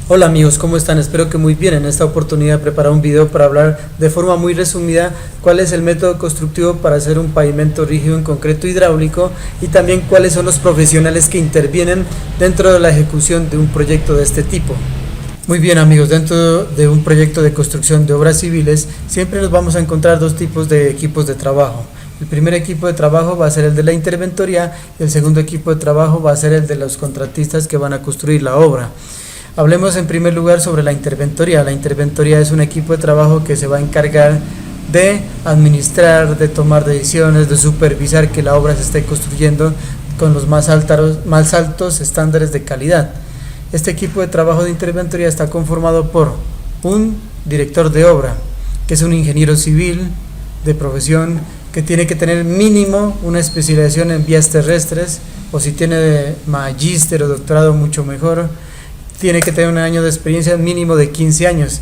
Hola amigos, ¿cómo están? Espero que muy bien. En esta oportunidad he preparado un video para hablar de forma muy resumida cuál es el método constructivo para hacer un pavimento rígido en concreto hidráulico y también cuáles son los profesionales que intervienen dentro de la ejecución de un proyecto de este tipo. Muy bien amigos, dentro de un proyecto de construcción de obras civiles siempre nos vamos a encontrar dos tipos de equipos de trabajo. El primer equipo de trabajo va a ser el de la interventoría y el segundo equipo de trabajo va a ser el de los contratistas que van a construir la obra. Hablemos en primer lugar sobre la interventoría. La interventoría es un equipo de trabajo que se va a encargar de administrar, de tomar decisiones, de supervisar que la obra se esté construyendo con los más altos estándares de calidad. Este equipo de trabajo de interventoría está conformado por un director de obra, que es un ingeniero civil de profesión, que tiene que tener mínimo una especialización en vías terrestres, o si tiene magíster o doctorado mucho mejor. Tiene que tener un año de experiencia mínimo de 15 años.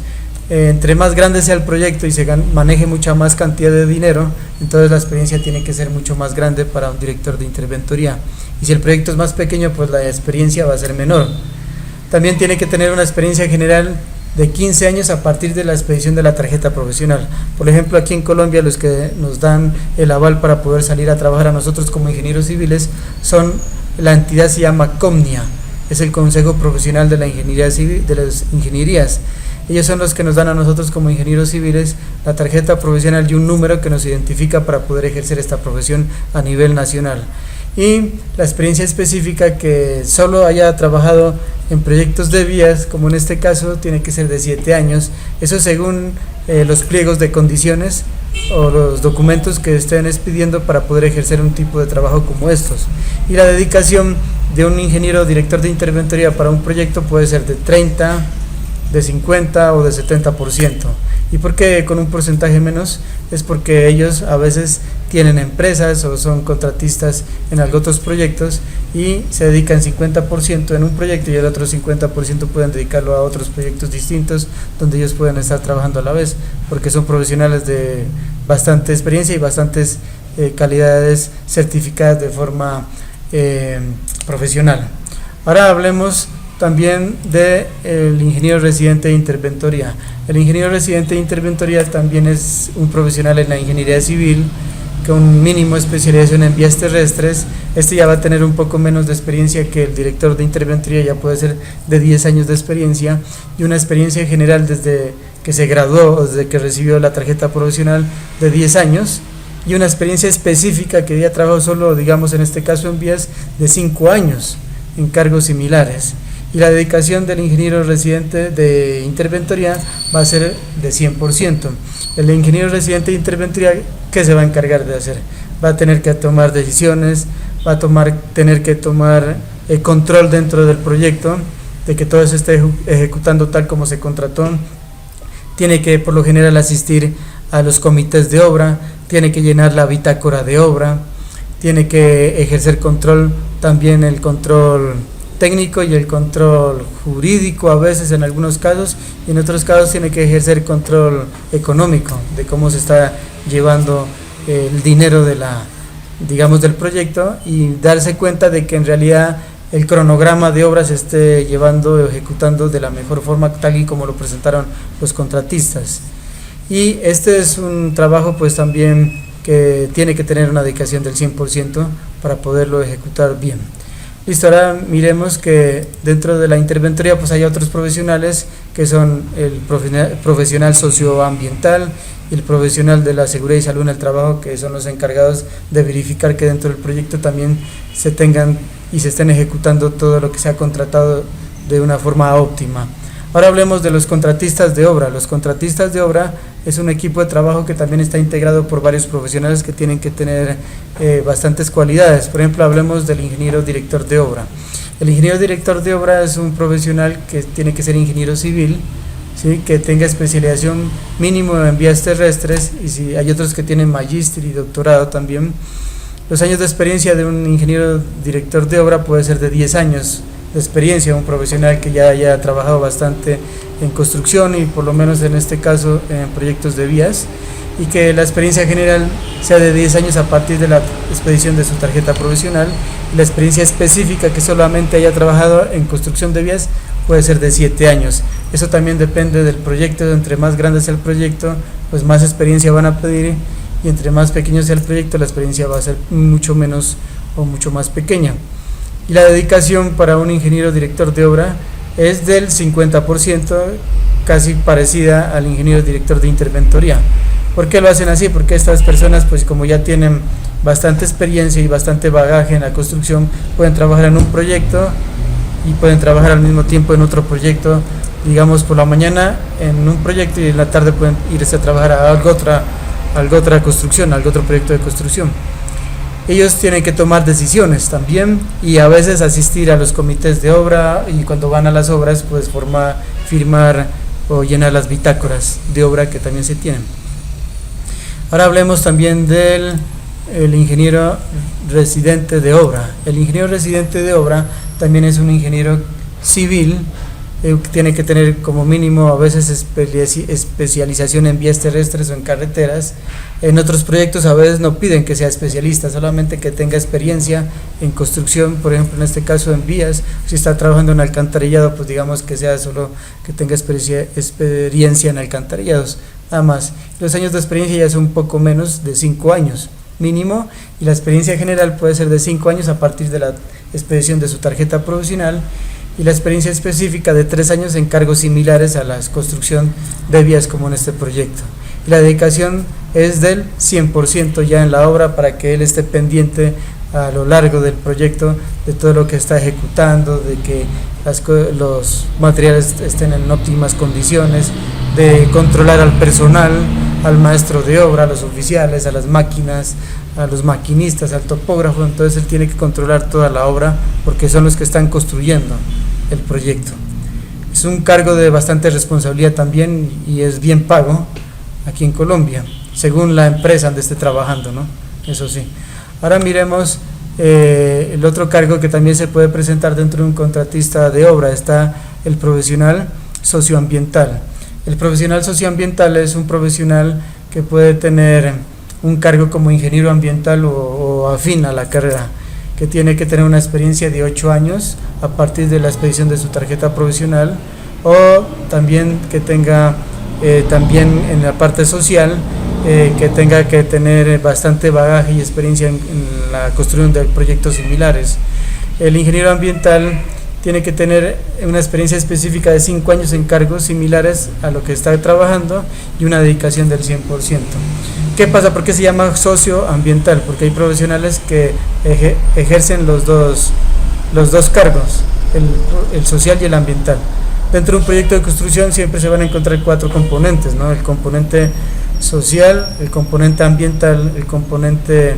Entre más grande sea el proyecto y se maneje mucha más cantidad de dinero, entonces la experiencia tiene que ser mucho más grande para un director de interventoría. Y si el proyecto es más pequeño, pues la experiencia va a ser menor. También tiene que tener una experiencia general de 15 años a partir de la expedición de la tarjeta profesional. Por ejemplo, aquí en Colombia los que nos dan el aval para poder salir a trabajar a nosotros como ingenieros civiles son, la entidad se llama Comnia. Es el Consejo Profesional de la Ingeniería Civil, de las Ingenierías. Ellos son los que nos dan a nosotros como ingenieros civiles la tarjeta profesional y un número que nos identifica para poder ejercer esta profesión a nivel nacional. Y la experiencia específica, que solo haya trabajado en proyectos de vías, como en este caso, tiene que ser de 7 años, eso según los pliegos de condiciones o los documentos que estén expidiendo para poder ejercer un tipo de trabajo como estos. Y la dedicación de un ingeniero director de interventoría para un proyecto puede ser de 30, de 50 o de 70%. ¿Y por qué con un porcentaje menos? Es porque ellos a veces tienen empresas o son contratistas en otros proyectos y se dedican 50% en un proyecto y el otro 50% pueden dedicarlo a otros proyectos distintos donde ellos pueden estar trabajando a la vez, porque son profesionales de bastante experiencia y bastantes calidades certificadas de forma profesional. Ahora hablemos también del ingeniero residente de interventoría. El ingeniero residente de interventoría también es un profesional en la ingeniería civil con mínimo especialización en vías terrestres. Este ya va a tener un poco menos de experiencia que el director de interventoría, ya puede ser de 10 años de experiencia y una experiencia general desde que se graduó o desde que recibió la tarjeta profesional de 10 años y una experiencia específica que ya trabajó solo, digamos en este caso en vías, de 5 años en cargos similares. Y la dedicación del ingeniero residente de interventoría va a ser de 100%. El ingeniero residente de interventoría, ¿qué se va a encargar de hacer? Va a tener que tomar decisiones, va a tener que tomar el control dentro del proyecto, de que todo se esté ejecutando tal como se contrató. Tiene que por lo general asistir a los comités de obra, tiene que llenar la bitácora de obra, tiene que ejercer control, también el control técnico y el control jurídico a veces en algunos casos, y en otros casos tiene que ejercer control económico de cómo se está llevando el dinero del proyecto y darse cuenta de que en realidad el cronograma de obras se esté llevando o ejecutando de la mejor forma, tal y como lo presentaron los contratistas. Y este es un trabajo pues también que tiene que tener una dedicación del 100% para poderlo ejecutar bien. Listo, ahora miremos que dentro de la interventoría pues hay otros profesionales que son el profesional socioambiental y el profesional de la seguridad y salud en el trabajo, que son los encargados de verificar que dentro del proyecto también se tengan y se estén ejecutando todo lo que se ha contratado de una forma óptima. Ahora hablemos de los contratistas de obra. Los contratistas de obra es un equipo de trabajo que también está integrado por varios profesionales que tienen que tener bastantes cualidades. Por ejemplo, hablemos del ingeniero director de obra. El ingeniero director de obra es un profesional que tiene que ser ingeniero civil, ¿sí?, que tenga especialización mínimo en vías terrestres, y si hay otros que tienen magíster y doctorado también. Los años de experiencia de un ingeniero director de obra puede ser de 10 años de experiencia, un profesional que ya haya trabajado bastante en construcción y por lo menos en este caso en proyectos de vías, y que la experiencia general sea de 10 años a partir de la expedición de su tarjeta profesional, y la experiencia específica que solamente haya trabajado en construcción de vías puede ser de 7 años. Eso también depende del proyecto. Entre más grande sea el proyecto, pues más experiencia van a pedir, y entre más pequeño sea el proyecto, la experiencia va a ser mucho menos o mucho más pequeña. Y la dedicación para un ingeniero director de obra es del 50%, casi parecida al ingeniero director de interventoría. ¿Por qué lo hacen así? Porque estas personas, pues como ya tienen bastante experiencia y bastante bagaje en la construcción, pueden trabajar en un proyecto y pueden trabajar al mismo tiempo en otro proyecto, digamos por la mañana en un proyecto y en la tarde pueden irse a trabajar a algo otra construcción, algo otro proyecto de construcción. Ellos tienen que tomar decisiones también y a veces asistir a los comités de obra, y cuando van a las obras pues firmar o llenar las bitácoras de obra que también se tienen. Ahora hablemos también del ingeniero residente de obra. El ingeniero residente de obra también es un ingeniero civil, tiene que tener como mínimo a veces especialización en vías terrestres o en carreteras. En otros proyectos a veces no piden que sea especialista, solamente que tenga experiencia en construcción, por ejemplo en este caso en vías. Si está trabajando en alcantarillado, pues digamos que sea solo que tenga experiencia en alcantarillados, nada más. Los años de experiencia ya son un poco menos de 5 años mínimo, y la experiencia general puede ser de 5 años a partir de la expedición de su tarjeta profesional, y la experiencia específica de 3 años en cargos similares a la construcción de vías como en este proyecto. Y la dedicación es del 100% ya en la obra, para que él esté pendiente a lo largo del proyecto de todo lo que está ejecutando, de que los materiales estén en óptimas condiciones, de controlar al personal, al maestro de obra, a los oficiales, a las máquinas, a los maquinistas, al topógrafo. Entonces él tiene que controlar toda la obra porque son los que están construyendo el proyecto. Es un cargo de bastante responsabilidad también y es bien pago aquí en Colombia, según la empresa donde esté trabajando, ¿no? Eso sí. Ahora miremos el otro cargo que también se puede presentar dentro de un contratista de obra. Está el profesional socioambiental. El profesional socioambiental es un profesional que puede tener un cargo como ingeniero ambiental o afín a la carrera, que tiene que tener una experiencia de 8 años a partir de la expedición de su tarjeta profesional, o también que tenga también en la parte social, que tenga que tener bastante bagaje y experiencia en la construcción de proyectos similares. El ingeniero ambiental tiene que tener una experiencia específica de 5 años en cargos similares a lo que está trabajando y una dedicación del 100%. ¿Qué pasa? ¿Por qué se llama socioambiental? Porque hay profesionales que ejercen los dos cargos, el social y el ambiental. Dentro de un proyecto de construcción siempre se van a encontrar 4 componentes, ¿no? El componente social, el componente ambiental, el componente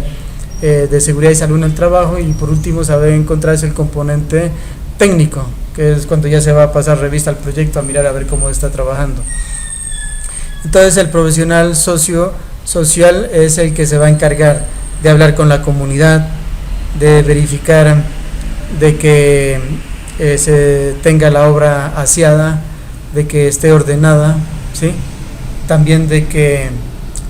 de seguridad y salud en el trabajo, y por último se debe encontrarse el componente técnico, que es cuando ya se va a pasar revista al proyecto, a mirar a ver cómo está trabajando. Entonces el profesional social es el que se va a encargar de hablar con la comunidad, de verificar de que se tenga la obra aseada, de que esté ordenada, ¿sí? También de que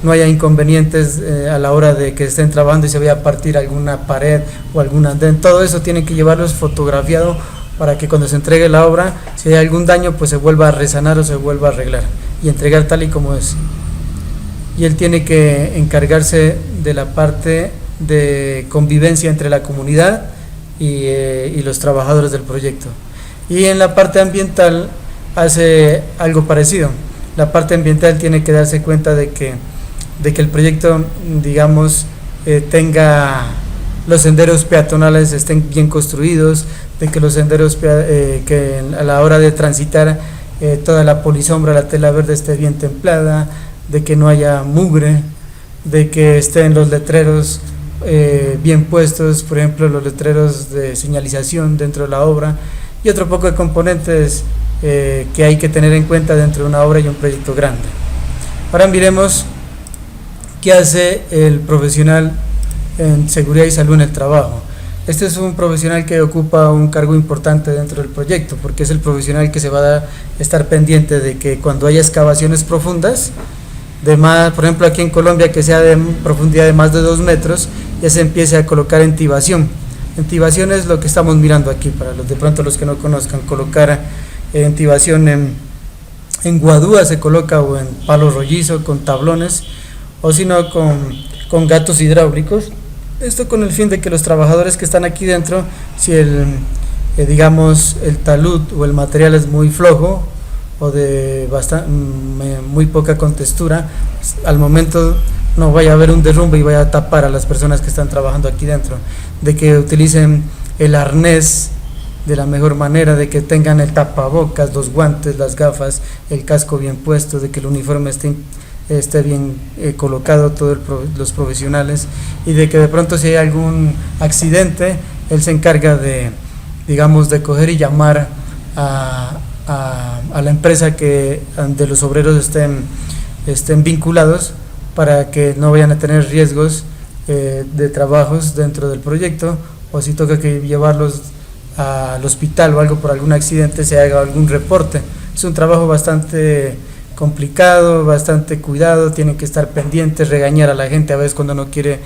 no haya inconvenientes a la hora de que estén trabajando y se vaya a partir alguna pared o alguna andén. Todo eso tiene que llevarlo fotografiado para que cuando se entregue la obra, si hay algún daño, pues se vuelva a resanar o se vuelva a arreglar y entregar tal y como es. Y él tiene que encargarse de la parte de convivencia entre la comunidad y los trabajadores del proyecto. Y en la parte ambiental hace algo parecido. La parte ambiental tiene que darse cuenta de que el proyecto, digamos, tenga los senderos peatonales estén bien construidos, de que los senderos que a la hora de transitar toda la polisombra, la tela verde esté bien templada, de que no haya mugre, de que estén los letreros bien puestos, por ejemplo los letreros de señalización dentro de la obra, y otro poco de componentes que hay que tener en cuenta dentro de una obra y un proyecto grande. Ahora miremos qué hace el profesional en seguridad y salud en el trabajo. Este es un profesional que ocupa un cargo importante dentro del proyecto, porque es el profesional que se va a estar pendiente de que cuando haya excavaciones profundas, por ejemplo aquí en Colombia, que sea de profundidad de más de 2 metros, ya se empiece a colocar entibación. Entibación es lo que estamos mirando aquí, para de pronto los que no conozcan, colocar entibación en guadúa se coloca, o en palo rollizo con tablones, o si no con gatos hidráulicos. Esto con el fin de que los trabajadores que están aquí dentro, si digamos el talud o el material es muy flojo o de muy poca contextura, al momento no vaya a haber un derrumbe y vaya a tapar a las personas que están trabajando aquí dentro, de que utilicen el arnés de la mejor manera, de que tengan el tapabocas, los guantes, las gafas, el casco bien puesto, de que el uniforme esté bien colocado, todos los profesionales, y de que de pronto si hay algún accidente, él se encarga de, digamos, de coger y llamar a la empresa que de los obreros estén vinculados, para que no vayan a tener riesgos de trabajos dentro del proyecto, o si toca que llevarlos al hospital o algo por algún accidente, se haga algún reporte. Es un trabajo bastante complicado, bastante cuidado, tienen que estar pendientes, regañar a la gente a veces cuando no quiere,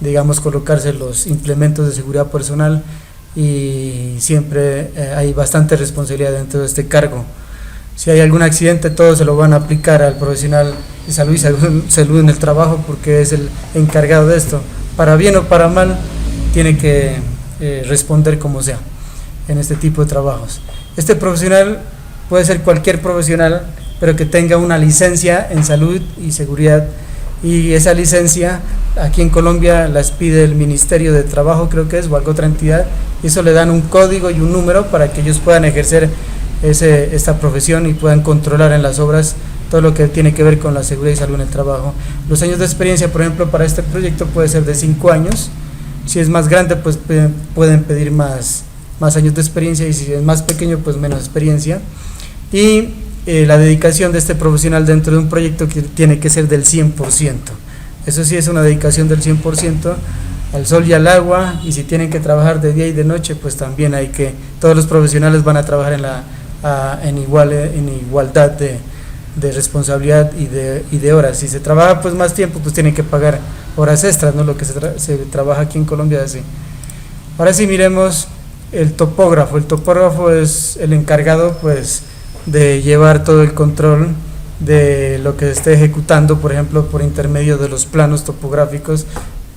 digamos, colocarse los implementos de seguridad personal, y siempre hay bastante responsabilidad dentro de este cargo. Si hay algún accidente, todo se lo van a aplicar al profesional de salud en el trabajo, porque es el encargado de esto. Para bien o para mal, tiene que responder como sea en este tipo de trabajos. Este profesional puede ser cualquier profesional, pero que tenga una licencia en salud y seguridad, y esa licencia aquí en Colombia las pide el Ministerio de Trabajo, creo que es, o alguna otra entidad, y eso le dan un código y un número para que ellos puedan ejercer esta profesión y puedan controlar en las obras todo lo que tiene que ver con la seguridad y salud en el trabajo. Los años de experiencia, por ejemplo, para este proyecto puede ser de 5 años, si es más grande pues pueden pedir más años de experiencia, y si es más pequeño pues menos experiencia. Y la dedicación de este profesional dentro de un proyecto que tiene que ser del 100%, eso sí es una dedicación del 100% al sol y al agua, y si tienen que trabajar de día y de noche, pues también todos los profesionales van a trabajar en igualdad de responsabilidad y de horas. Si se trabaja pues más tiempo, pues tienen que pagar horas extras, ¿no? Lo que se trabaja aquí en Colombia así. Ahora sí miremos el topógrafo. El topógrafo es el encargado pues de llevar todo el control de lo que se esté ejecutando, por ejemplo, por intermedio de los planos topográficos,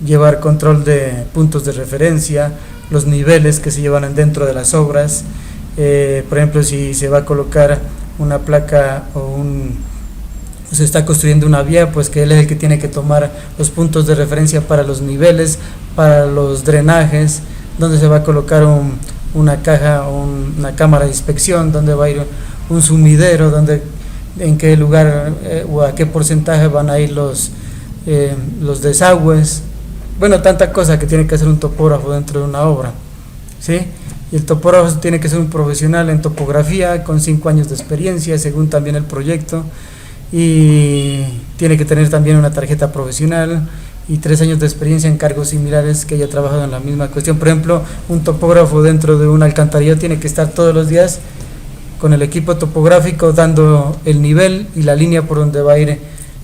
llevar control de puntos de referencia, los niveles que se llevan dentro de las obras, por ejemplo, si se va a colocar una placa se está construyendo una vía, pues que él es el que tiene que tomar los puntos de referencia para los niveles, para los drenajes, donde se va a colocar una caja o una cámara de inspección, donde va a ir un sumidero, en qué lugar o a qué porcentaje van a ir los desagües. Bueno, tanta cosa que tiene que hacer un topógrafo dentro de una obra, ¿sí? Y el topógrafo tiene que ser un profesional en topografía con 5 años de experiencia según también el proyecto, y tiene que tener también una tarjeta profesional y 3 años de experiencia en cargos similares que haya trabajado en la misma cuestión. Por ejemplo, un topógrafo dentro de un alcantarillado tiene que estar todos los días con el equipo topográfico dando el nivel y la línea por donde va a ir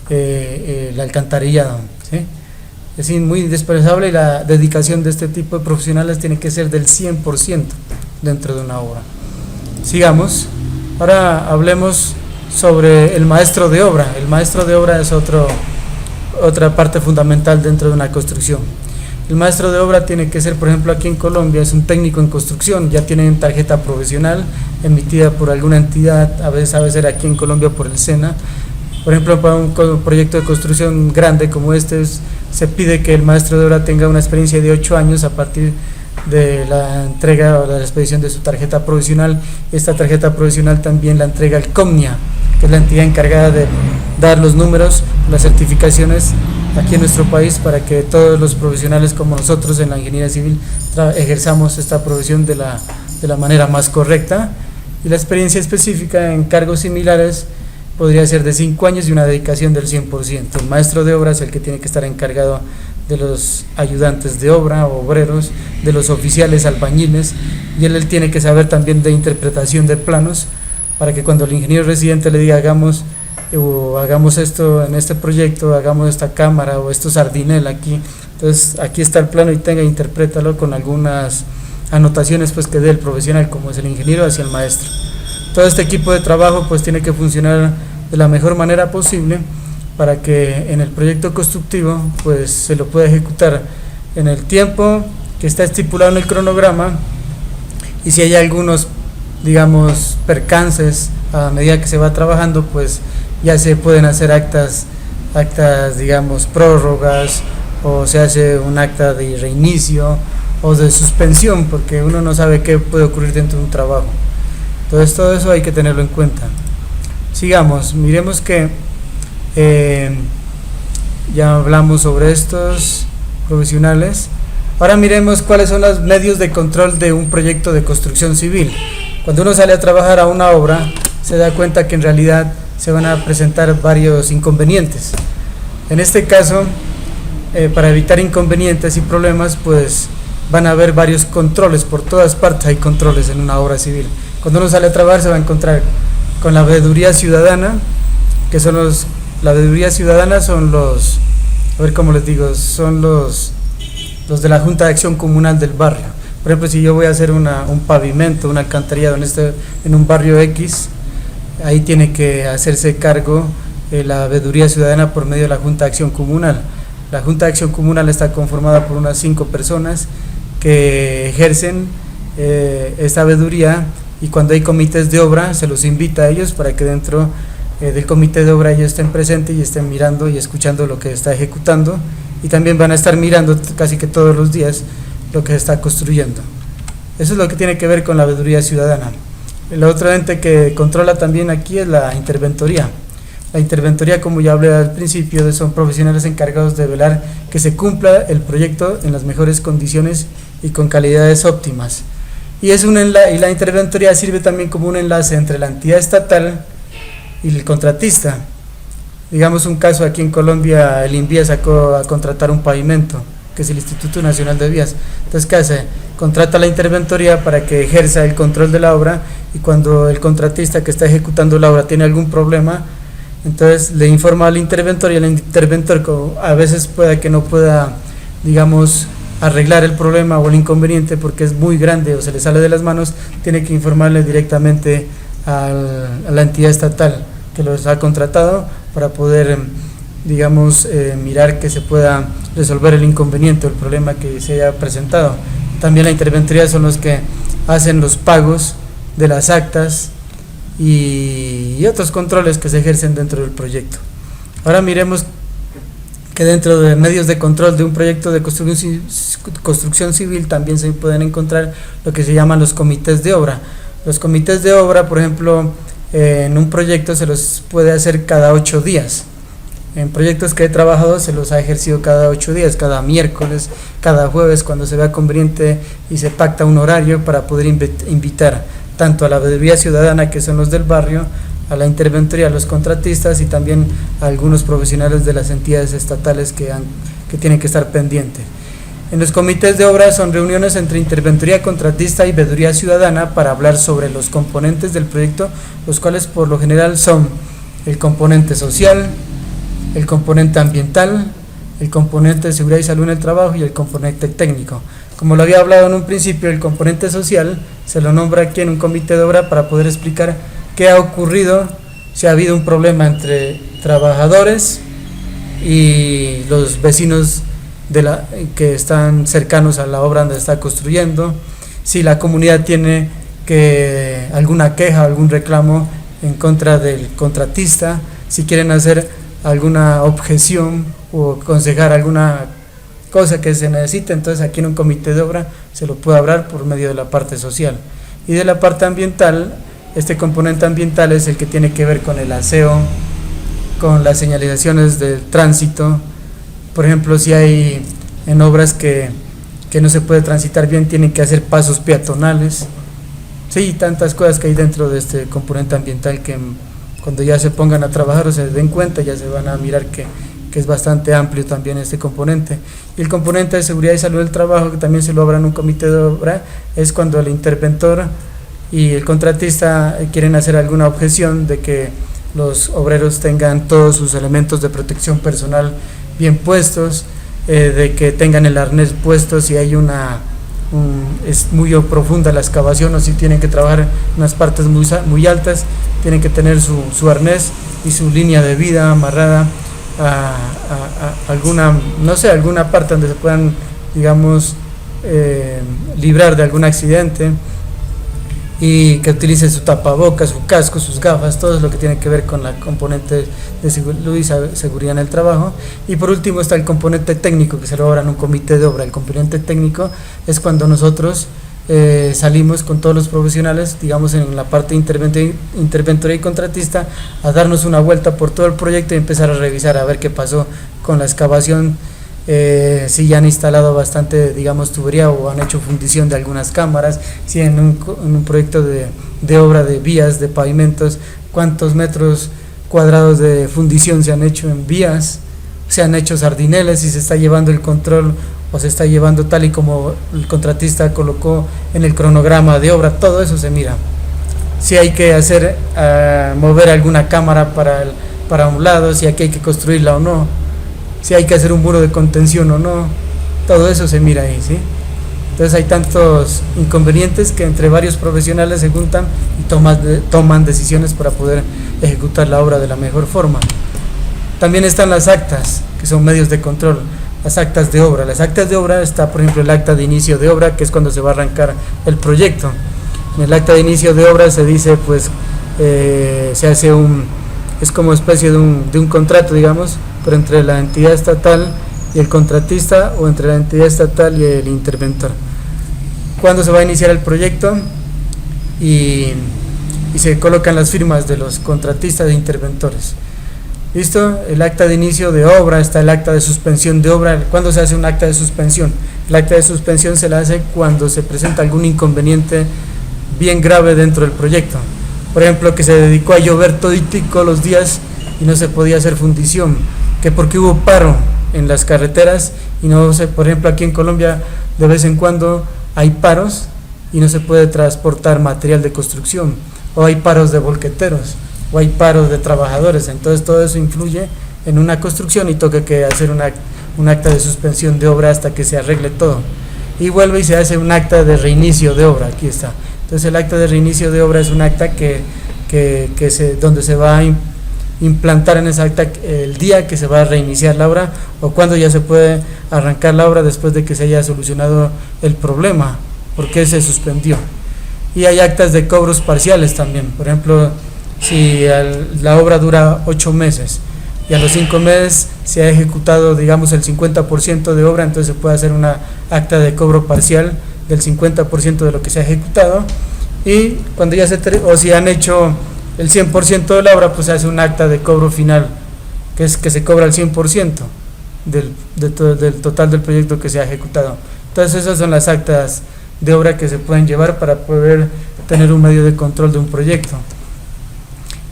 el alcantarillado, ¿sí? Es muy indispensable, y la dedicación de este tipo de profesionales tiene que ser del 100% dentro de una obra. Sigamos. Ahora hablemos sobre el maestro de obra. El maestro de obra es otra parte fundamental dentro de una construcción. El maestro de obra tiene que ser, por ejemplo, aquí en Colombia es un técnico en construcción, ya tienen tarjeta profesional emitida por alguna entidad, a veces aquí en Colombia por el SENA. Por ejemplo, para un proyecto de construcción grande como este, se pide que el maestro de obra tenga una experiencia de 8 años a partir de la entrega o la expedición de su tarjeta provisional. Esta tarjeta provisional también la entrega el COMNIA, que es la entidad encargada de dar los números, las certificaciones aquí en nuestro país, para que todos los profesionales como nosotros en la ingeniería civil ejerzamos esta profesión de la manera más correcta. Y la experiencia específica en cargos similares podría ser de 5 años y una dedicación del 100%. El maestro de obra es el que tiene que estar encargado de los ayudantes de obra, obreros, de los oficiales, albañiles, y él tiene que saber también de interpretación de planos, para que cuando el ingeniero residente le diga hagamos esto en este proyecto, hagamos esta cámara o esto sardinel aquí, entonces aquí está el plano y interprétalo con algunas anotaciones pues que dé el profesional, como es el ingeniero, hacia el maestro. todo este equipo de trabajo pues tiene que funcionar de la mejor manera posible para que en el proyecto constructivo pues se lo pueda ejecutar en el tiempo que está estipulado en el cronograma, y si hay algunos, digamos, percances a medida que se va trabajando, pues ya se pueden hacer actas, digamos, prórrogas, o se hace un acta de reinicio o de suspensión, porque uno no sabe qué puede ocurrir dentro de un trabajo. Entonces todo eso hay que tenerlo en cuenta. Sigamos, miremos que ya hablamos sobre estos profesionales. Ahora miremos cuáles son los medios de control de un proyecto de construcción civil. Cuando uno sale a trabajar a una obra, se da cuenta que en realidad se van a presentar varios inconvenientes. En este caso, para evitar inconvenientes y problemas, pues van a haber varios controles. Por todas partes hay controles en una obra civil. Cuando uno sale a trabajar se va a encontrar con la veeduría ciudadana, que son la veeduría ciudadana son los, a ver cómo les digo, son los de la Junta de Acción Comunal del barrio. Por ejemplo, si yo voy a hacer un pavimento, un alcantarillado en un barrio X, ahí tiene que hacerse cargo la veeduría ciudadana por medio de la Junta de Acción Comunal. La Junta de Acción Comunal está conformada por unas 5 personas que ejercen esta veeduría, y cuando hay comités de obra se los invita a ellos para que dentro del comité de obra ellos estén presentes y estén mirando y escuchando lo que está ejecutando, y también van a estar mirando casi que todos los días lo que se está construyendo. Eso es lo que tiene que ver con la veeduría ciudadana. El otro ente que controla también aquí es la interventoría. La interventoría, como ya hablé al principio, son profesionales encargados de velar que se cumpla el proyecto en las mejores condiciones y con calidades óptimas. Y la interventoría sirve también como un enlace entre la entidad estatal y el contratista. Digamos un caso aquí en Colombia, el INVIA sacó a contratar un pavimento, que es el Instituto Nacional de Vías. Entonces, ¿qué hace? Contrata la interventoría para que ejerza el control de la obra, y cuando el contratista que está ejecutando la obra tiene algún problema, entonces le informa al interventor, y el interventor a veces pueda que no pueda, digamos, arreglar el problema o el inconveniente porque es muy grande o se le sale de las manos, tiene que informarle directamente a la entidad estatal que los ha contratado para poder, digamos, mirar que se pueda resolver el inconveniente o el problema que se haya presentado. También la interventoría son los que hacen los pagos de las actas y otros controles que se ejercen dentro del proyecto. Ahora miremos que dentro de medios de control de un proyecto de construcción civil también se pueden encontrar lo que se llaman los comités de obra. Los comités de obra, por ejemplo, en un proyecto se los puede hacer cada 8 días. En proyectos que he trabajado se los ha ejercido cada 8 días, cada miércoles, cada jueves, cuando se vea conveniente y se pacta un horario para poder invitar tanto a la veeduría ciudadana, que son los del barrio, a la interventoría, a los contratistas, y también a algunos profesionales de las entidades estatales que tienen que estar pendientes. En los comités de obra son reuniones entre interventoría, contratista y veeduría ciudadana para hablar sobre los componentes del proyecto, los cuales por lo general son el componente social, el componente ambiental, el componente de seguridad y salud en el trabajo y el componente técnico. Como lo había hablado en un principio, el componente social se lo nombra aquí en un comité de obra para poder explicar qué ha ocurrido, si ha habido un problema entre trabajadores y los vecinos que están cercanos a la obra donde está construyendo, si la comunidad tiene alguna queja, algún reclamo en contra del contratista, si quieren hacer alguna objeción o aconsejar alguna cosa que se necesite. Entonces aquí en un comité de obra se lo puede hablar por medio de la parte social. Y de la parte ambiental, este componente ambiental es el que tiene que ver con el aseo, con las señalizaciones del tránsito. Por ejemplo, si hay en obras que no se puede transitar bien, tienen que hacer pasos peatonales. Sí, tantas cosas que hay dentro de este componente ambiental que cuando ya se pongan a trabajar o se den cuenta, ya se van a mirar que es bastante amplio también este componente. Y el componente de seguridad y salud del trabajo, que también se lo habla en un comité de obra, es cuando el interventor y el contratista quieren hacer alguna objeción de que los obreros tengan todos sus elementos de protección personal bien puestos, de que tengan el arnés puesto si hay una es muy profunda la excavación, o si tienen que trabajar en unas partes muy altas, tienen que tener su arnés y su línea de vida amarrada a alguna, no sé, alguna parte donde se puedan, digamos, librar de algún accidente, y que utilice su tapabocas, su casco, sus gafas, todo lo que tiene que ver con la componente de seguridad en el trabajo. Y por último está el componente técnico, que se elabora en un comité de obra. El componente técnico es cuando nosotros salimos con todos los profesionales, digamos en la parte interventoría y contratista, a darnos una vuelta por todo el proyecto y empezar a revisar a ver qué pasó con la excavación, si ya han instalado bastante, digamos, tubería, o han hecho fundición de algunas cámaras, si en un proyecto de obra de vías, de pavimentos, cuántos metros cuadrados de fundición se han hecho en vías, se han hecho sardineles, si se está llevando el control o se está llevando tal y como el contratista colocó en el cronograma de obra. Todo eso se mira. Si hay que hacer, mover alguna cámara para un lado, si aquí hay que construirla o no, si hay que hacer un muro de contención o no, todo eso se mira ahí, ¿sí? Entonces hay tantos inconvenientes que entre varios profesionales se juntan y toman decisiones para poder ejecutar la obra de la mejor forma. También están las actas, que son medios de control, las actas de obra. Las actas de obra está, por ejemplo, el acta de inicio de obra, que es cuando se va a arrancar el proyecto. En el acta de inicio de obra se dice, pues, se hace es como especie de un contrato, digamos, pero entre la entidad estatal y el contratista, o entre la entidad estatal y el interventor. Cuándo se va a iniciar el proyecto, y se colocan las firmas de los contratistas e interventores. ¿Listo? El acta de inicio de obra, está el acta de suspensión de obra. ¿Cuándo se hace un acta de suspensión? El acta de suspensión se la hace cuando se presenta algún inconveniente bien grave dentro del proyecto. Por ejemplo, que se dedicó a llover todos los días y no se podía hacer fundición, que porque hubo paro en las carreteras y no sé, por ejemplo, aquí en Colombia de vez en cuando hay paros y no se puede transportar material de construcción, o hay paros de volqueteros, o hay paros de trabajadores. Entonces todo eso influye en una construcción y toca que hacer un acta de suspensión de obra hasta que se arregle todo, y vuelve y se hace un acta de reinicio de obra. Aquí está. Entonces el acta de reinicio de obra es un acta donde se va a implantar en esa acta el día que se va a reiniciar la obra, o cuando ya se puede arrancar la obra después de que se haya solucionado el problema, porque se suspendió. Y hay actas de cobros parciales también. Por ejemplo, si la obra dura 8 meses y a los 5 meses se ha ejecutado, digamos, el 50% de obra, entonces se puede hacer una acta de cobro parcial del 50% de lo que se ha ejecutado. Y cuando ya o si han hecho el 100% de la obra, pues se hace un acta de cobro final, que es que se cobra el 100% del total del proyecto que se ha ejecutado. Entonces esas son las actas de obra que se pueden llevar para poder tener un medio de control de un proyecto.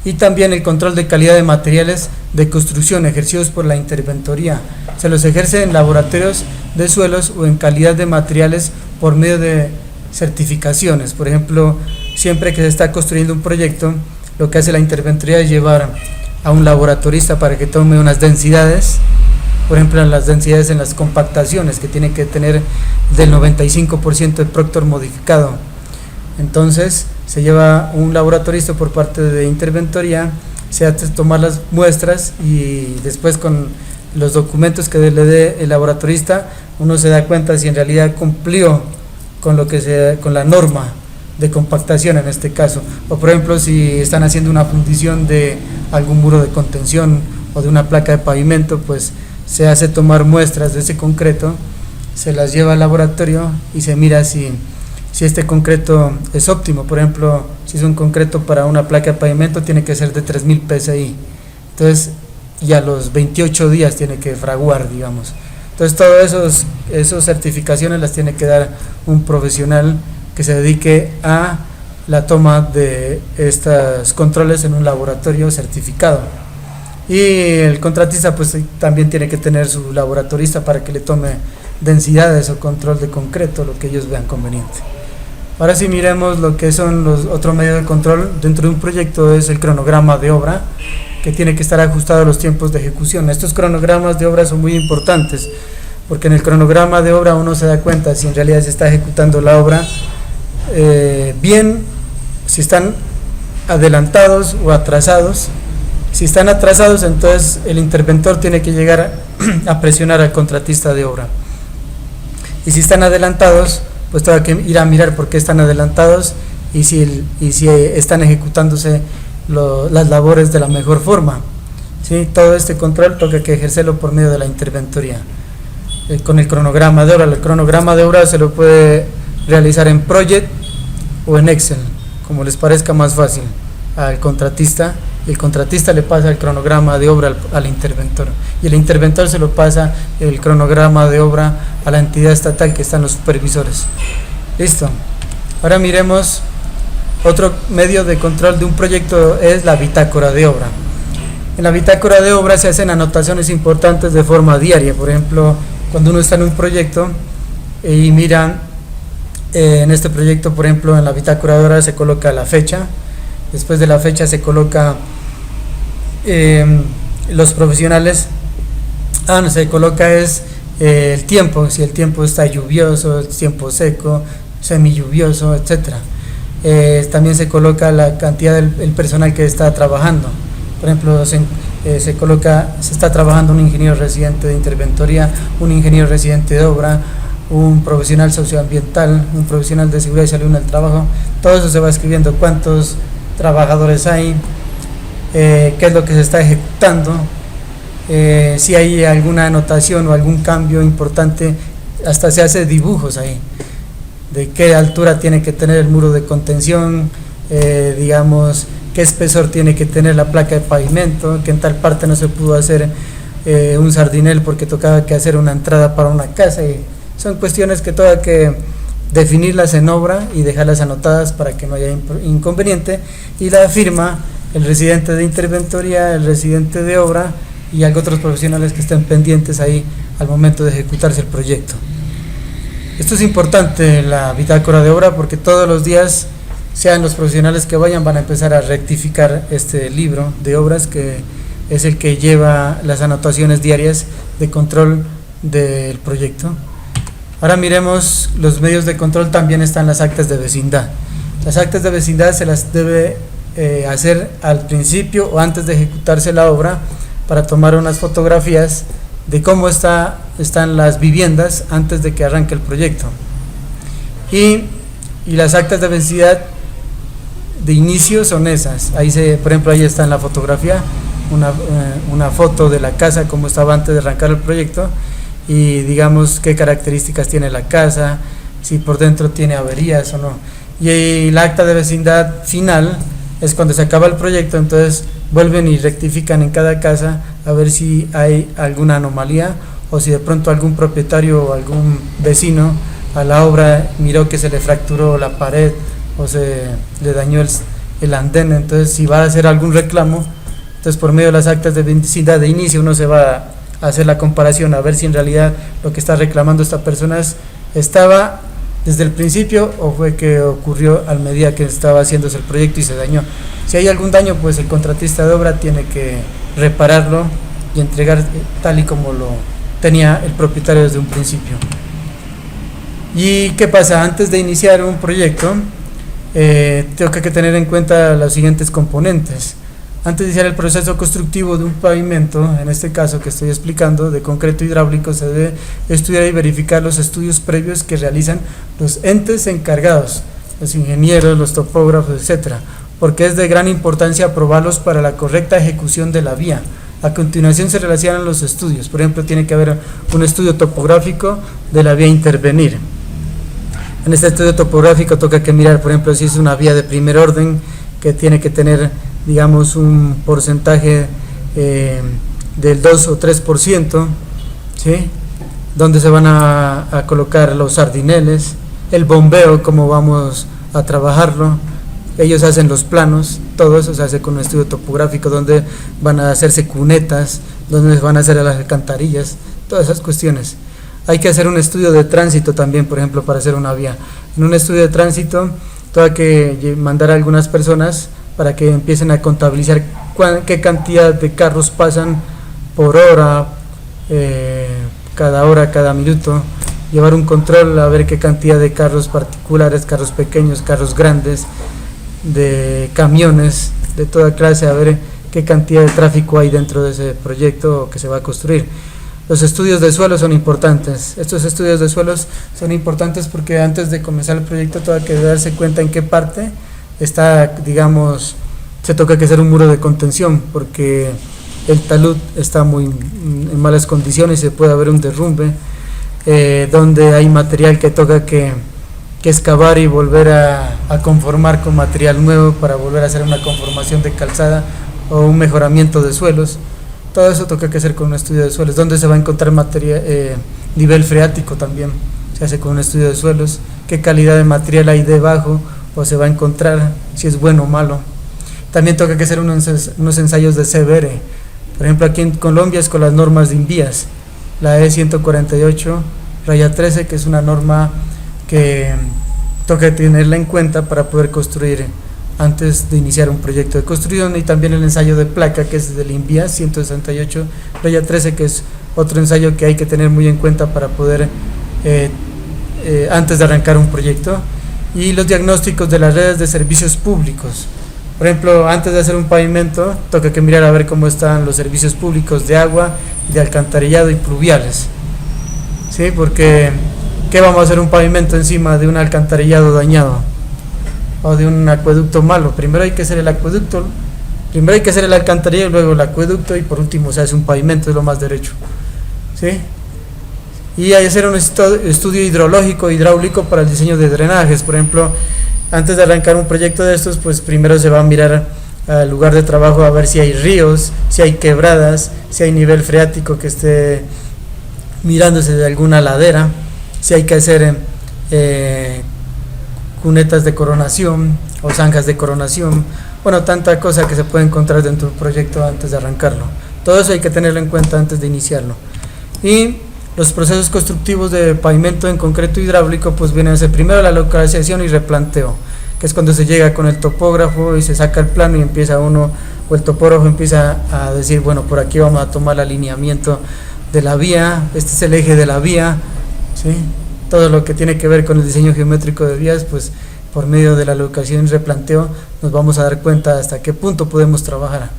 Y también el control de calidad de materiales de construcción ejercidos por la interventoría. Se los ejerce en laboratorios de suelos o en calidad de materiales por medio de certificaciones. Por ejemplo, siempre que se está construyendo un proyecto, lo que hace la interventoría es llevar a un laboratorista para que tome unas densidades, por ejemplo, en las densidades en las compactaciones, que tiene que tener del 95% de Proctor modificado. Entonces se lleva un laboratorista por parte de interventoría, se hace tomar las muestras, y después con los documentos que le dé el laboratorista uno se da cuenta si en realidad cumplió con la norma de compactación en este caso, o por ejemplo si están haciendo una fundición de algún muro de contención o de una placa de pavimento, pues se hace tomar muestras de ese concreto, se las lleva al laboratorio y se mira si este concreto es óptimo. Por ejemplo, si es un concreto para una placa de pavimento, tiene que ser de 3000 PSI, entonces ya a los 28 días tiene que fraguar, digamos. Entonces todas esas certificaciones las tiene que dar un profesional que se dedique a la toma de estos controles en un laboratorio certificado. Y el contratista pues también tiene que tener su laboratorista para que le tome densidades o control de concreto, lo que ellos vean conveniente. Ahora sí miremos lo que son los otros medios de control dentro de un proyecto. Es el cronograma de obra, que tiene que estar ajustado a los tiempos de ejecución. Estos cronogramas de obra son muy importantes porque en el cronograma de obra uno se da cuenta si en realidad se está ejecutando la obra bien, si están adelantados o atrasados. Si están atrasados, entonces el interventor tiene que llegar a presionar al contratista de obra, y si están adelantados, pues tengo que ir a mirar por qué están adelantados y si están ejecutándose las labores de la mejor forma, ¿sí? Todo este control toca que ejercerlo por medio de la interventoría. Con el cronograma de obra, el cronograma de obra se lo puede realizar en Project o en Excel, como les parezca más fácil al contratista, y el contratista le pasa el cronograma de obra al interventor, y el interventor se lo pasa el cronograma de obra a la entidad estatal que están los supervisores. Listo. Ahora miremos otro medio de control de un proyecto, es la bitácora de obra. En la bitácora de obra se hacen anotaciones importantes de forma diaria. Por ejemplo, cuando uno está en un proyecto y miran en este proyecto, por ejemplo, en la bitácora de obra se coloca la fecha, después de la fecha se coloca los profesionales, no se coloca el tiempo, si el tiempo está lluvioso, el tiempo seco, semilluvioso, etcétera. También se coloca la cantidad del personal que está trabajando. Por ejemplo, se está trabajando un ingeniero residente de interventoría, un ingeniero residente de obra, un profesional socioambiental, un profesional de seguridad y salud en el trabajo. Todo eso se va escribiendo, cuántos trabajadores hay, qué es lo que se está ejecutando, si hay alguna anotación o algún cambio importante, hasta se hace dibujos ahí, de qué altura tiene que tener el muro de contención, digamos, qué espesor tiene que tener la placa de pavimento, que en tal parte no se pudo hacer un sardinel porque tocaba que hacer una entrada para una casa, y son cuestiones que toca que definirlas en obra y dejarlas anotadas para que no haya inconveniente, y la firma el residente de interventoría, el residente de obra y otros profesionales que estén pendientes ahí al momento de ejecutarse el proyecto. Esto es importante, la bitácora de obra, porque todos los días, sean los profesionales que vayan, van a empezar a rectificar este libro de obras, que es el que lleva las anotaciones diarias de control del proyecto. Ahora miremos los medios de control. También están las actas de vecindad. Las actas de vecindad se las debe hacer al principio o antes de ejecutarse la obra, para tomar unas fotografías de cómo están las viviendas antes de que arranque el proyecto. Y las actas de vecindad de inicio son esas. Por ejemplo, ahí está en la fotografía una foto de la casa como estaba antes de arrancar el proyecto, y digamos qué características tiene la casa, si por dentro tiene averías o no. Y el acta de vecindad final es cuando se acaba el proyecto, entonces vuelven y rectifican en cada casa a ver si hay alguna anomalía, o si de pronto algún propietario o algún vecino a la obra miró que se le fracturó la pared o se le dañó el andén. Entonces, si va a hacer algún reclamo, entonces por medio de las actas de vecindad de inicio uno se va a hacer la comparación, a ver si en realidad lo que está reclamando esta persona estaba desde el principio o fue que ocurrió a medida que estaba haciéndose el proyecto y se dañó. Si hay algún daño, pues el contratista de obra tiene que repararlo y entregar tal y como lo tenía el propietario desde un principio. ¿Y qué pasa? Antes de iniciar un proyecto, tengo que tener en cuenta los siguientes componentes. Antes de iniciar el proceso constructivo de un pavimento, en este caso que estoy explicando, de concreto hidráulico, se debe estudiar y verificar los estudios previos que realizan los entes encargados, los ingenieros, los topógrafos, etcétera, porque es de gran importancia aprobarlos para la correcta ejecución de la vía. A continuación se relacionan los estudios. Por ejemplo, tiene que haber un estudio topográfico de la vía a intervenir. En este estudio topográfico toca que mirar, por ejemplo, si es una vía de primer orden, que tiene que tener, digamos, un porcentaje del 2 o 3%, ¿sí? Donde se van a colocar los sardineles, el bombeo, cómo vamos a trabajarlo. Ellos hacen los planos, todo eso se hace con un estudio topográfico, donde van a hacerse cunetas, donde van a hacer las alcantarillas, todas esas cuestiones. Hay que hacer un estudio de tránsito también, por ejemplo, para hacer una vía. En un estudio de tránsito, hay que mandar a algunas personas para que empiecen a contabilizar qué cantidad de carros pasan por hora, cada hora, cada minuto, llevar un control a ver qué cantidad de carros particulares, carros pequeños, carros grandes, de camiones, de toda clase, a ver qué cantidad de tráfico hay dentro de ese proyecto que se va a construir. Los estudios de suelo son importantes. Estos estudios de suelos son importantes porque antes de comenzar el proyecto todo hay que darse cuenta en qué parte está, digamos, se toca que hacer un muro de contención porque el talud está muy en malas condiciones y se puede haber un derrumbe, donde hay material que toca que excavar y volver a conformar con material nuevo para volver a hacer una conformación de calzada o un mejoramiento de suelos. Todo eso toca que hacer con un estudio de suelos. ¿Dónde se va a encontrar nivel freático? También se hace con un estudio de suelos. ¿Qué calidad de material hay debajo o se va a encontrar? Si es bueno o malo. También toca que hacer unos ensayos de CBR. Por ejemplo, aquí en Colombia es con las normas de INVIAS, la E148-13, que es una norma que toca tenerla en cuenta para poder construir antes de iniciar un proyecto de construcción, y también el ensayo de placa, que es del INVIAS 168-13, que es otro ensayo que hay que tener muy en cuenta para poder antes de arrancar un proyecto, y los diagnósticos de las redes de servicios públicos. Por ejemplo, antes de hacer un pavimento, toca que mirar a ver cómo están los servicios públicos de agua, de alcantarillado y pluviales, ¿sí? Porque ¿qué vamos a hacer un pavimento encima de un alcantarillado dañado o de un acueducto malo? Primero hay que hacer el acueducto, primero hay que hacer el alcantarillado, luego el acueducto y por último se hace un pavimento, es lo más derecho, ¿sí? Y hay que hacer un estudio hidrológico, hidráulico para el diseño de drenajes. Por ejemplo, antes de arrancar un proyecto de estos, pues primero se va a mirar al lugar de trabajo a ver si hay ríos, si hay quebradas, si hay nivel freático que esté mirándose de alguna ladera, si hay que hacer cunetas de coronación o zanjas de coronación, bueno, tanta cosa que se puede encontrar dentro del proyecto antes de arrancarlo. Todo eso hay que tenerlo en cuenta antes de iniciarlo. Y los procesos constructivos de pavimento en concreto hidráulico pues vienen a ser primero la localización y replanteo, que es cuando se llega con el topógrafo y se saca el plano y empieza uno, o el topógrafo empieza a decir, bueno, por aquí vamos a tomar el alineamiento de la vía, este es el eje de la vía, ¿sí? Todo lo que tiene que ver con el diseño geométrico de vías, pues por medio de la locación y replanteo nos vamos a dar cuenta hasta qué punto podemos trabajar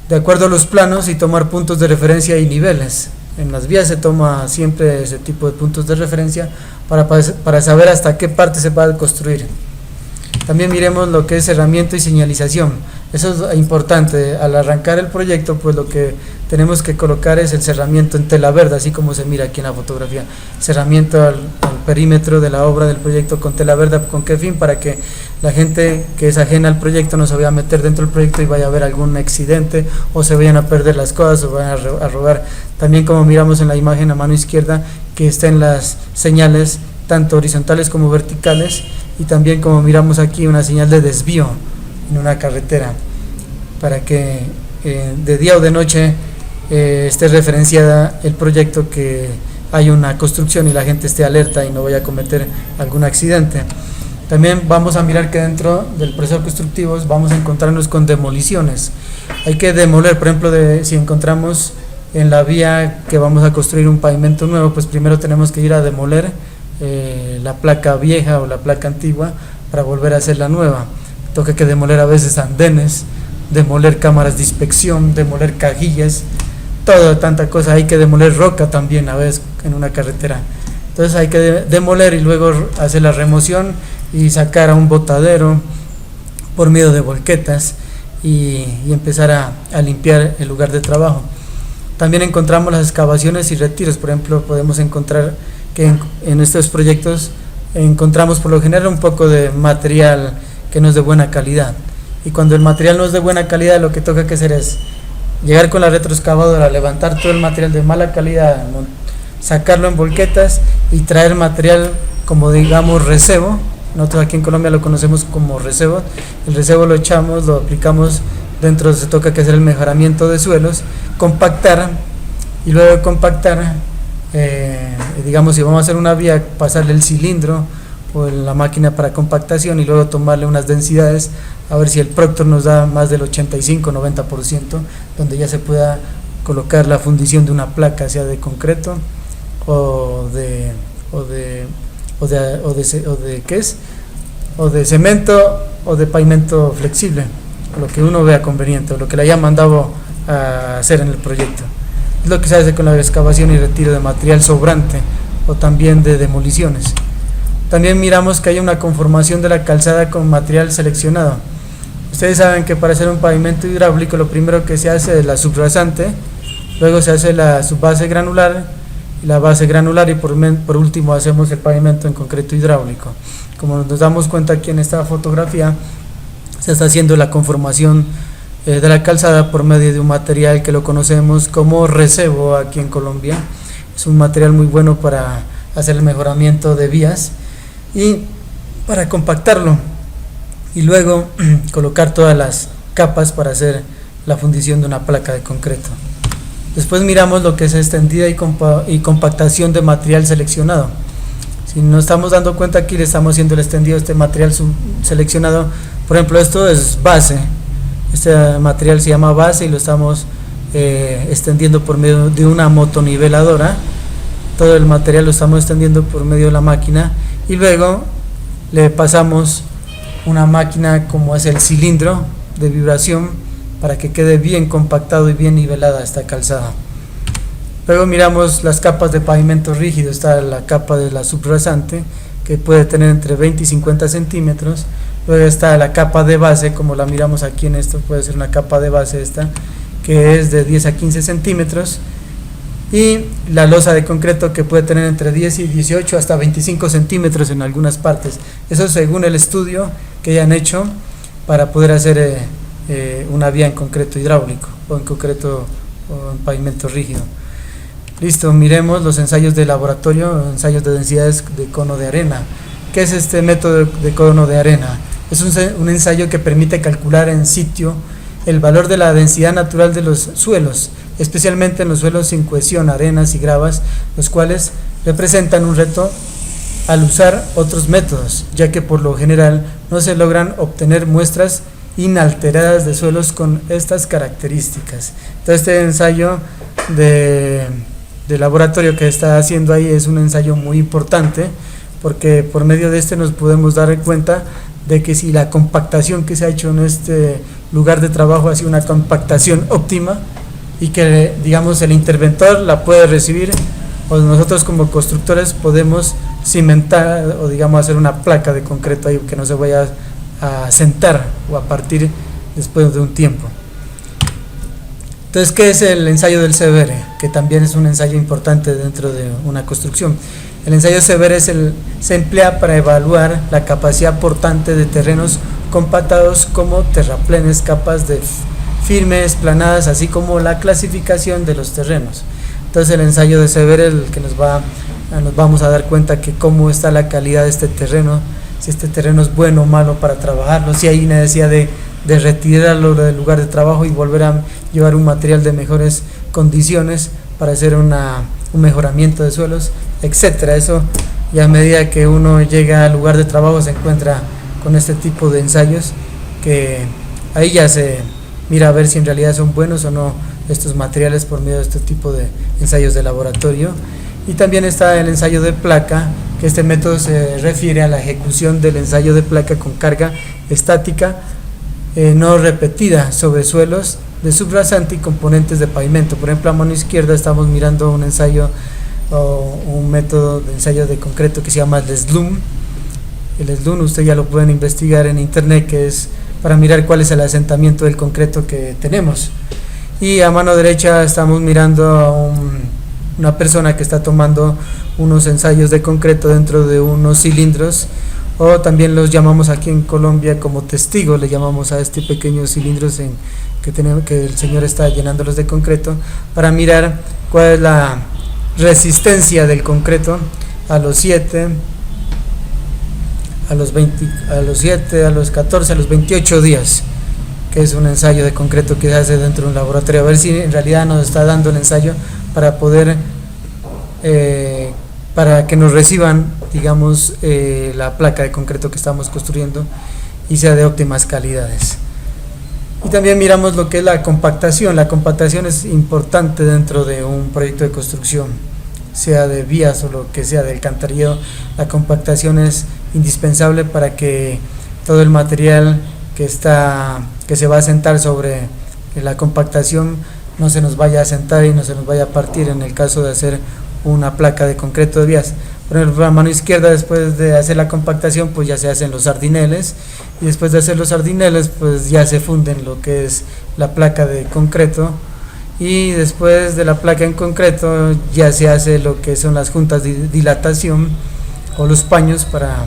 de acuerdo a los planos y tomar puntos de referencia y niveles. En las vías se toma siempre ese tipo de puntos de referencia para saber hasta qué parte se va a construir. También miremos lo que es cerramiento y señalización. Eso es importante. Al arrancar el proyecto, pues lo que tenemos que colocar es el cerramiento en tela verde, así como se mira aquí en la fotografía. Cerramiento al perímetro de la obra del proyecto con tela verde. ¿Con qué fin? Para que la gente que es ajena al proyecto no se vaya a meter dentro del proyecto y vaya a haber algún accidente o se vayan a perder las cosas o vayan a robar. También, como miramos en la imagen a mano izquierda, que estén las señales tanto horizontales como verticales, y también como miramos aquí una señal de desvío en una carretera para que de día o de noche esté referenciada el proyecto, que hay una construcción y la gente esté alerta y no vaya a cometer algún accidente. También vamos a mirar que dentro del proceso constructivo vamos a encontrarnos con demoliciones. Hay que demoler, por ejemplo, si encontramos en la vía que vamos a construir un pavimento nuevo, pues primero tenemos que ir a demoler la placa vieja o la placa antigua para volver a hacer la nueva. Toca que demoler a veces andenes, demoler cámaras de inspección, demoler cajillas, toda tanta cosa. Hay que demoler roca también a veces en una carretera. Entonces hay que demoler y luego hacer la remoción y sacar a un botadero por medio de volquetas y empezar a limpiar el lugar de trabajo. También encontramos las excavaciones y retiros. Por ejemplo, podemos encontrar que en estos proyectos encontramos por lo general un poco de material que no es de buena calidad, y cuando el material no es de buena calidad, lo que toca que hacer es llegar con la retroexcavadora, levantar todo el material de mala calidad, sacarlo en volquetas y traer material como digamos recebo. Nosotros aquí en Colombia lo conocemos como recebo. El recebo lo echamos, lo aplicamos dentro, se toca que hacer el mejoramiento de suelos, compactar, y luego de compactar, digamos si vamos a hacer una vía, pasarle el cilindro o la máquina para compactación y luego tomarle unas densidades a ver si el Proctor nos da más del 85-90%, donde ya se pueda colocar la fundición de una placa, sea de concreto o de o de o de, o de, o de ¿qué es? O de cemento o de pavimento flexible, lo que uno vea conveniente, o lo que le haya mandado a hacer en el proyecto. Es lo que se hace con la excavación y retiro de material sobrante o también de demoliciones. También miramos que hay una conformación de la calzada con material seleccionado. Ustedes saben que para hacer un pavimento hidráulico lo primero que se hace es la subrasante, luego se hace la subbase granular y la base granular, y por último hacemos el pavimento en concreto hidráulico. Como nos damos cuenta aquí en esta fotografía, se está haciendo la conformación de la calzada por medio de un material que lo conocemos como recebo aquí en Colombia. Es un material muy bueno para hacer el mejoramiento de vías y para compactarlo y luego colocar todas las capas para hacer la fundición de una placa de concreto. Después miramos lo que es extendida y compactación de material seleccionado. Si nos estamos dando cuenta, aquí le estamos haciendo el extendido de este material seleccionado. Por ejemplo, esto es base, este material se llama base y lo estamos extendiendo por medio de una motoniveladora. Todo el material lo estamos extendiendo por medio de la máquina y luego le pasamos una máquina como es el cilindro de vibración para que quede bien compactado y bien nivelada esta calzada. Luego miramos las capas de pavimento rígido. Está la capa de la subrasante, que puede tener entre 20 y 50 centímetros. Luego está la capa de base, como la miramos aquí en esto, puede ser una capa de base esta, que es de 10 a 15 centímetros. Y la losa de concreto, que puede tener entre 10 y 18 hasta 25 centímetros en algunas partes. Eso según el estudio que hayan hecho para poder hacer una vía en concreto hidráulico o en concreto o en pavimento rígido. Listo, miremos los ensayos de laboratorio, ensayos de densidades de cono de arena. ¿Qué es este método de cono de arena? Es un ensayo que permite calcular en sitio el valor de la densidad natural de los suelos, especialmente en los suelos sin cohesión, arenas y gravas, los cuales representan un reto al usar otros métodos, ya que por lo general no se logran obtener muestras inalteradas de suelos con estas características. Entonces, este ensayo de laboratorio que está haciendo ahí es un ensayo muy importante, porque por medio de este nos podemos dar cuenta de que si la compactación que se ha hecho en este lugar de trabajo ha sido una compactación óptima y que, digamos, el interventor la puede recibir, o nosotros como constructores podemos cimentar o, digamos, hacer una placa de concreto ahí que no se vaya a sentar o a partir después de un tiempo. Entonces, ¿qué es el ensayo del CBR? Que también es un ensayo importante dentro de una construcción. El ensayo CBR se emplea para evaluar la capacidad portante de terrenos compactados como terraplenes, capas de firmes, planadas, así como la clasificación de los terrenos. Entonces, el ensayo de CBR es el que nos vamos a dar cuenta que cómo está la calidad de este terreno, si este terreno es bueno o malo para trabajarlo, si hay necesidad de retirarlo del lugar de trabajo y volver a llevar un material de mejores condiciones para hacer un mejoramiento de suelos, etcétera. Eso, y a medida que uno llega al lugar de trabajo se encuentra con este tipo de ensayos, que ahí ya se mira a ver si en realidad son buenos o no estos materiales por medio de este tipo de ensayos de laboratorio. Y también está el ensayo de placa, que este método se refiere a la ejecución del ensayo de placa con carga estática no repetida sobre suelos de subrasante y componentes de pavimento. Por ejemplo, a mano izquierda estamos mirando un ensayo o un método de ensayo de concreto que se llama el SLUM. El SLUM usted ya lo pueden investigar en internet, que es para mirar cuál es el asentamiento del concreto que tenemos. Y a mano derecha estamos mirando a una persona que está tomando unos ensayos de concreto dentro de unos cilindros, o también los llamamos aquí en Colombia como testigos, le llamamos a este pequeños cilindros que el señor está llenándolos de concreto, para mirar cuál es la resistencia del concreto a los 7, a los 14, a los 28 días, que es un ensayo de concreto que se hace dentro de un laboratorio, a ver si en realidad nos está dando el ensayo para poder para que nos reciban, digamos, la placa de concreto que estamos construyendo y sea de óptimas calidades. Y también miramos lo que es la compactación. La compactación es importante dentro de un proyecto de construcción. sea de vías o lo que sea de alcantarillado, la compactación es indispensable para que todo el material que se va a sentar sobre la compactación no se nos vaya a sentar y no se nos vaya a partir en el caso de hacer una placa de concreto de vías. Por ejemplo, la mano izquierda, después de hacer la compactación, pues ya se hacen los sardineles, y después de hacer los sardineles pues ya se funden lo que es la placa de concreto, y después de la placa en concreto ya se hace lo que son las juntas de dilatación o los paños para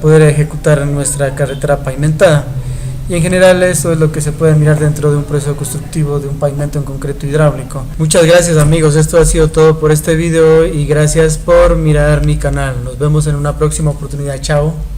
poder ejecutar nuestra carretera pavimentada. Y en general eso es lo que se puede mirar dentro de un proceso constructivo de un pavimento en concreto hidráulico. Muchas gracias amigos, esto ha sido todo por este video y gracias por mirar mi canal. Nos vemos en una próxima oportunidad, chao.